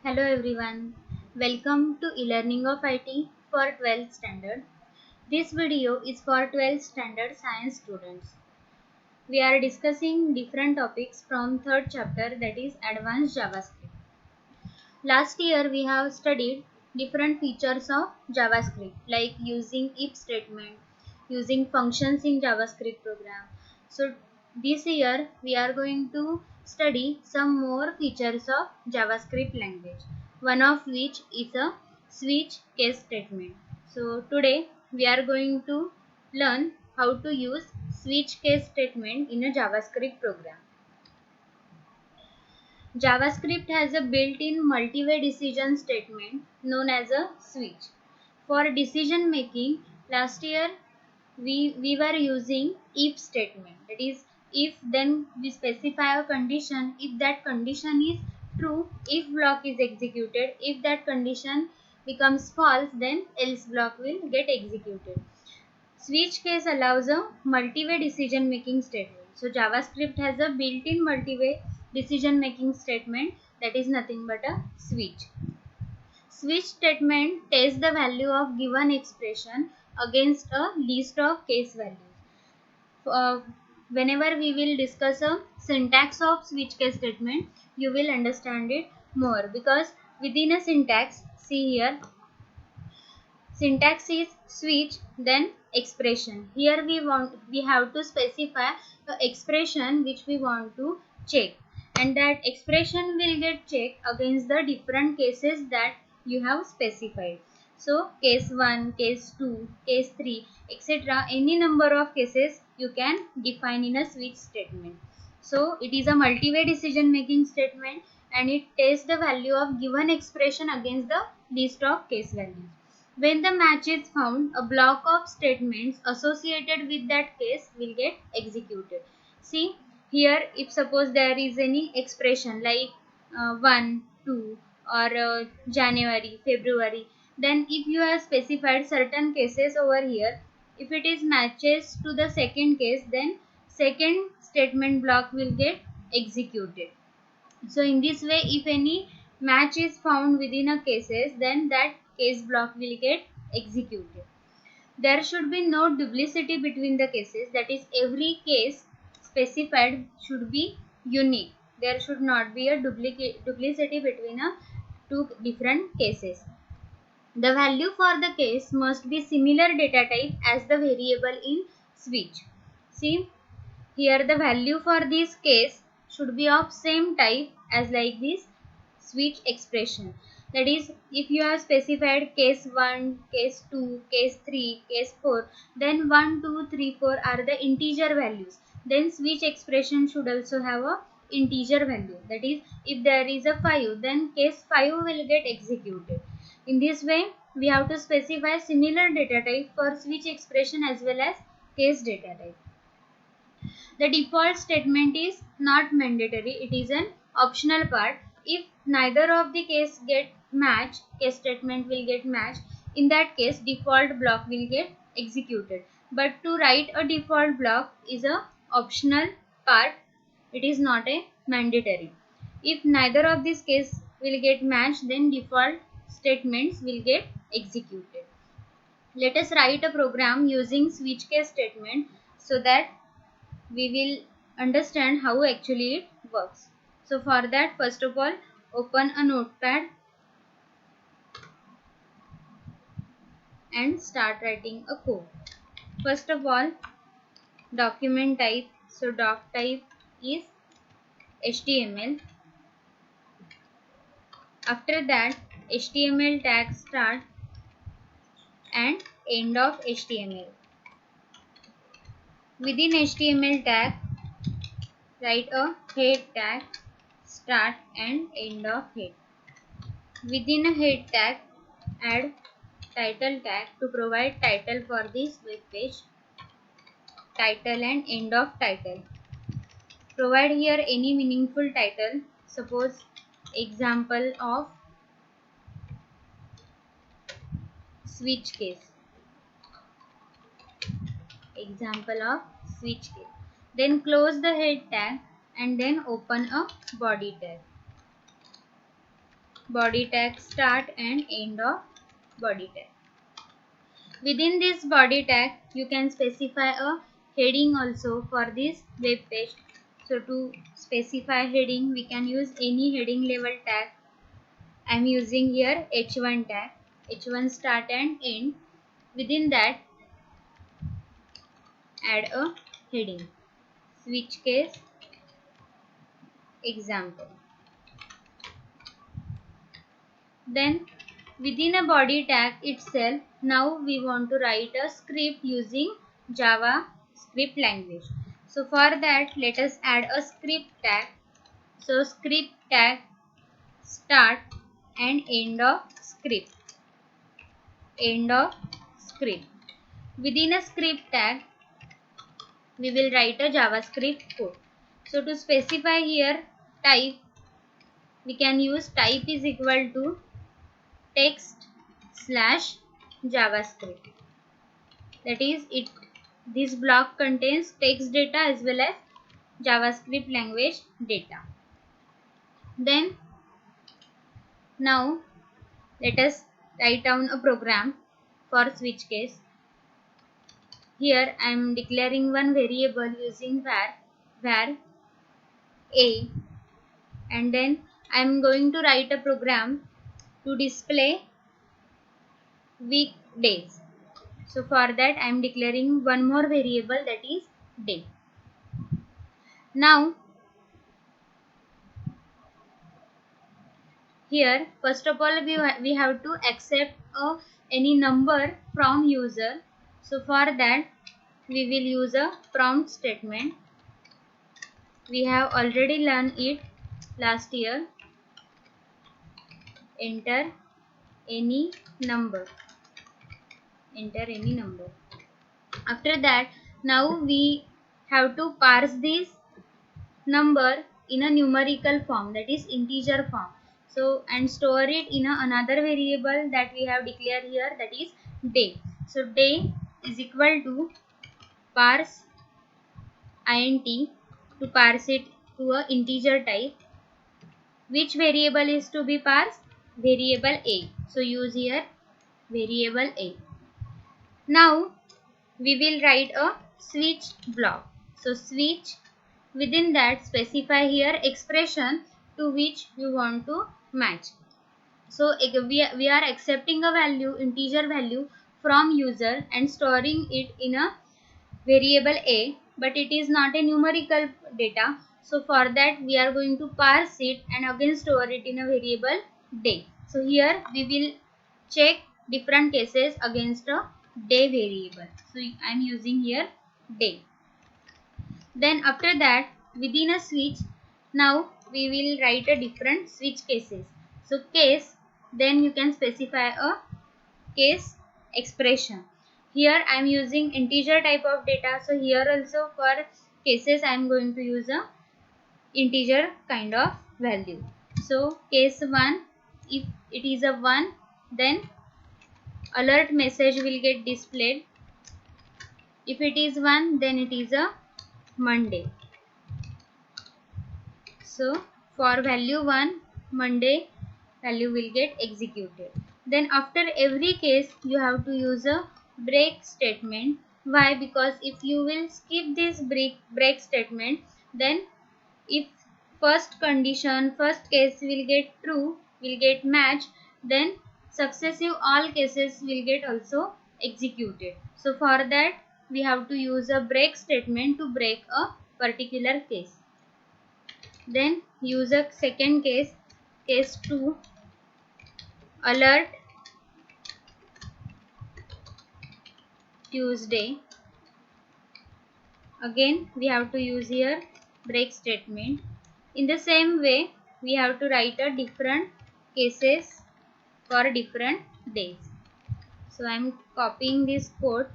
Hello everyone, welcome to e-learning of IT for 12th standard. This video is for 12th standard science students. We are discussing different topics from third chapter, that is advanced JavaScript. Last year we have studied different features of JavaScript like using if statement, using functions in JavaScript program. So this year we are going to study some more features of JavaScript language, one of which is a switch case statement. So today we are going to learn how to use switch case statement in a JavaScript program. JavaScript has a built-in multi-way decision statement known as a switch. For decision making, last year we were using if statement. That is, if then we specify a condition. If that condition is true, if block is executed. If that condition becomes false, then else block will get executed. Switch case allows a multi-way decision making statement. So JavaScript has a built-in multi-way decision making statement that is nothing but a switch. Switch statement tests the value of given expression against a list of case values. Uh, Whenever we will discuss a syntax of switch case statement, you will understand it more because within a syntax, see here, syntax is switch then expression. Here we have to specify the expression which we want to check, and that expression will get checked against the different cases that you have specified. So case 1, case 2, case 3, etc., any number of cases you can define in a switch statement. So it is a multi-way decision making statement, and it tests the value of given expression against the list of case values. When the match is found, a block of statements associated with that case will get executed. See here, if suppose there is any expression like 1, 2 or January, February, then if you have specified certain cases over here, if it is matches to the second case, then second statement block will get executed. So in this way, if any match is found within a cases, then that case block will get executed. There should be no duplicity between the cases. That is, every case specified should be unique. There should not be a duplicity between a two different cases. The value for the case must be similar data type as the variable in switch. See, here the value for this case should be of same type as like this switch expression. That is, if you have specified case 1, case 2, case 3, case 4, then 1, 2, 3, 4 are the integer values. Then switch expression should also have a integer value. That is, if there is a 5, then case 5 will get executed. In this way, we have to specify similar data type for switch expression as well as case data type. The default statement is not mandatory, it is an optional part. If neither of the case get matched, case statement will get matched. In that case, default block will get executed. But to write a default block is a optional part, it is not a mandatory. If neither of these case will get matched, then default statements will get executed. Let us write a program using switch case statement so that we will understand how actually it works. So for that, first of all, open a notepad and start writing a code. First of all, document type. So doc type is HTML. After that, HTML tag start and end of HTML. Within HTML tag, write a head tag, start and end of head. Within a head tag, add title tag to provide title for this web page, title and end of title. Provide here any meaningful title, suppose example of switch case, example of switch case. Then close the head tag and then open a body tag. body tag start and end of body tag. Within this body tag, you can specify a heading also for this web page. So to specify heading, we can use any heading level tag. I am using here h1 tag, h1 start and end. Within that, add a heading, switch case example. Then within a body tag itself, now we want to write a script using JavaScript language. So for that, let us add a script tag. So script tag start and end of script. End of script. Within a script tag, we will write a JavaScript code. So to specify here type, we can use type is equal to text slash JavaScript. That is, this block contains text data as well as JavaScript language data. Then now let us write down a program for switch case. Here I am declaring one variable using var a, and then I am going to write a program to display weekdays. So for that I am declaring one more variable, that is day. Now here first of all we have to accept any number from user. So for that we will use a prompt statement. We have already learned it last year. Enter any number. Enter any number. After that, now we have to parse this number in a numerical form, that is integer form. So and store it in another variable that we have declared here, that is day. So day is equal to parse int to parse it to a integer type. Which variable is to be parsed? Variable a. So use here variable a. Now we will write a switch block. So switch, within that specify here expression to which you want to match. So we are accepting a value, integer value from user and storing it in a variable a, but it is not a numerical data. So for that we are going to parse it and again store it in a variable day. So here we will check different cases against a day variable. So I am using here day. Then after that, within a switch, now we will write a different switch cases. So case, then you can specify a case expression. Here I am using integer type of data. So here also for cases I am going to use a integer kind of value. So case 1, if it is a 1, then alert message will get displayed. If it is 1, then it is a Monday. So for value 1, Monday value will get executed. Then after every case you have to use a break statement. Why? Because if you will skip this break statement, then if first condition, first case will get true, will get matched, then successive all cases will get also executed. So for that we have to use a break statement to break a particular case. Then use a second case, case 2, alert Tuesday. Again we have to use here break statement. In the same way we have to write a different cases for different days. So I am copying this code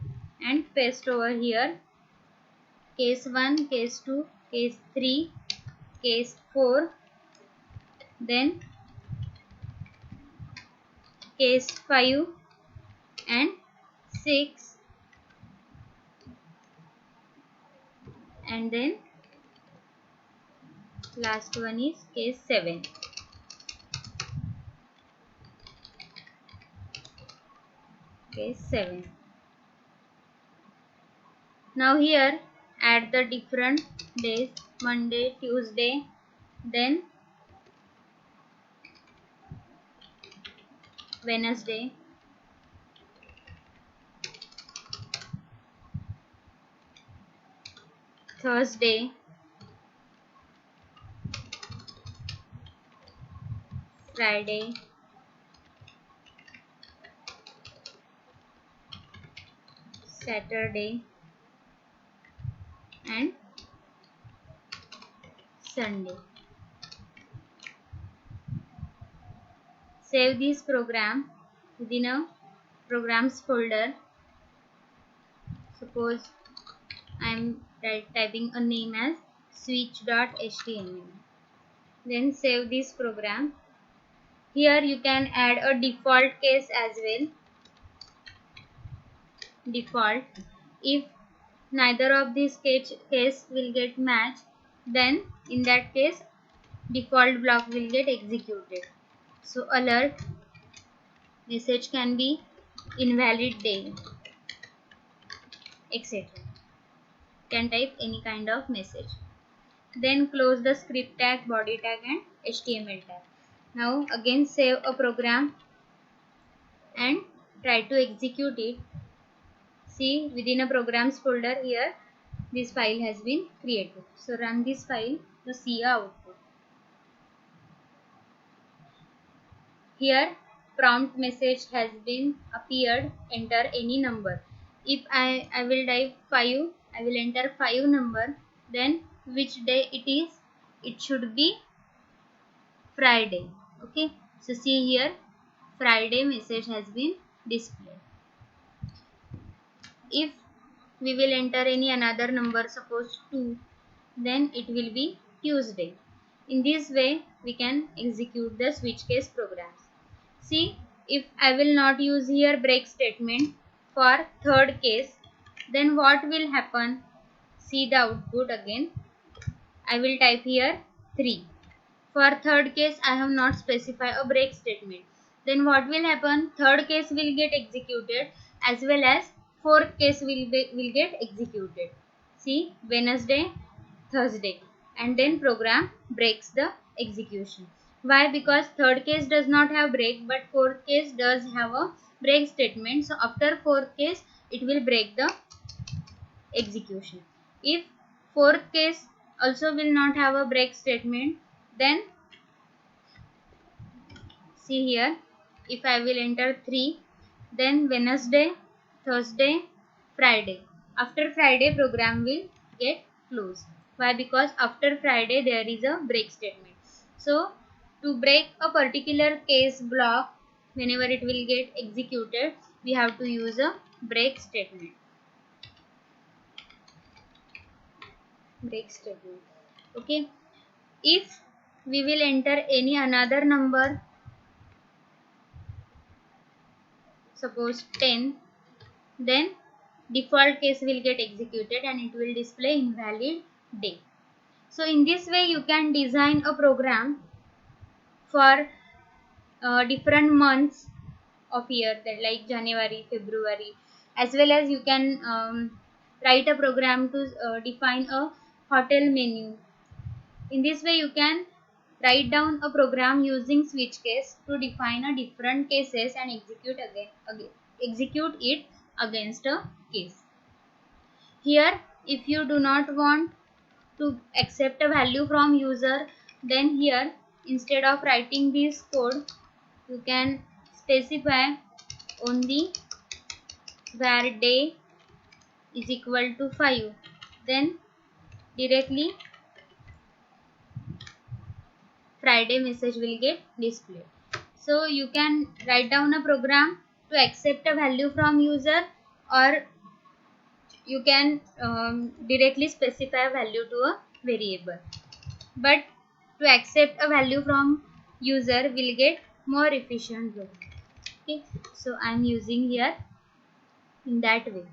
and paste over here. Case 1, case 2, case 3, case 4, then case 5 and 6, and then last one is case 7. case 7. Now here add the different days, Monday, Tuesday, then Wednesday, Thursday, Friday, Saturday and Sunday. Save this program within a programs folder. Suppose I am typing a name as switch.html. Then save this program. Here you can add a default case as well. Default. If neither of these case will get matched, then in that case default block will get executed. So alert message can be invalid day, etc. Can type any kind of message. Then close the script tag, body tag and HTML tag. Now again save a program and try to execute it. See, within a programs folder here this file has been created. So run this file to see a output. Here prompt message has been appeared, enter any number. If I will type 5, I will enter 5 number, then which day it is, it should be Friday. Okay, so see here Friday message has been displayed. If we will enter any another number, suppose 2, then it will be Tuesday. In this way we can execute the switch case programs. See, if I will not use here break statement for third case, then what will happen? See the output again. I will type here 3. For third case I have not specified a break statement. Then what will happen? Third case will get executed as well as fourth case will get executed. See, Wednesday, Thursday, and then program breaks the execution. Why? Because third case does not have break, but fourth case does have a break statement. So after fourth case it will break the execution. If fourth case also will not have a break statement, then see here, if I will enter 3, then Wednesday, Thursday, Friday. After Friday program will get closed. Why? Because after Friday there is a break statement. So to break a particular case block, whenever it will get executed, we have to use a break statement. Break statement. Okay. If we will enter any another number, suppose 10, then default case will get executed and it will display invalid day. So in this way you can design a program for different months of year, like January, February, as well as you can write a program to define a hotel menu. In this way you can write down a program using switch case to define a different cases and execute it against a case. Here if you do not want to accept a value from user, then here instead of writing this code you can specify only where day is equal to 5, then directly Friday message will get displayed. So you can write down a program to accept a value from user, or you can directly specify a value to a variable. But to accept a value from user will get more efficient program. Okay, so I am using here in that way.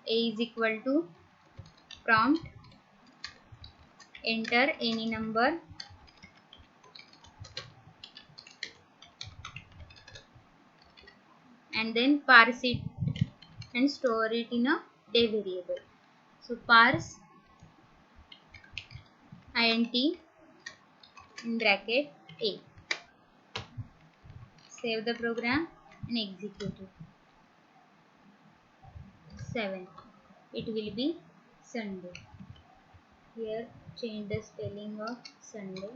A is equal to prompt, enter any number, and then parse it and store it in a day variable. So parse int in bracket a. Save the program and execute it. 7. It will be Sunday. Here change the spelling of Sunday.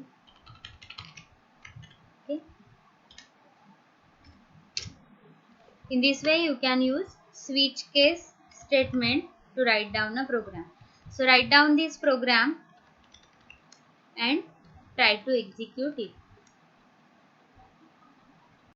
Okay. In this way you can use switch case statement to write down a program. So write down this program and try to execute it.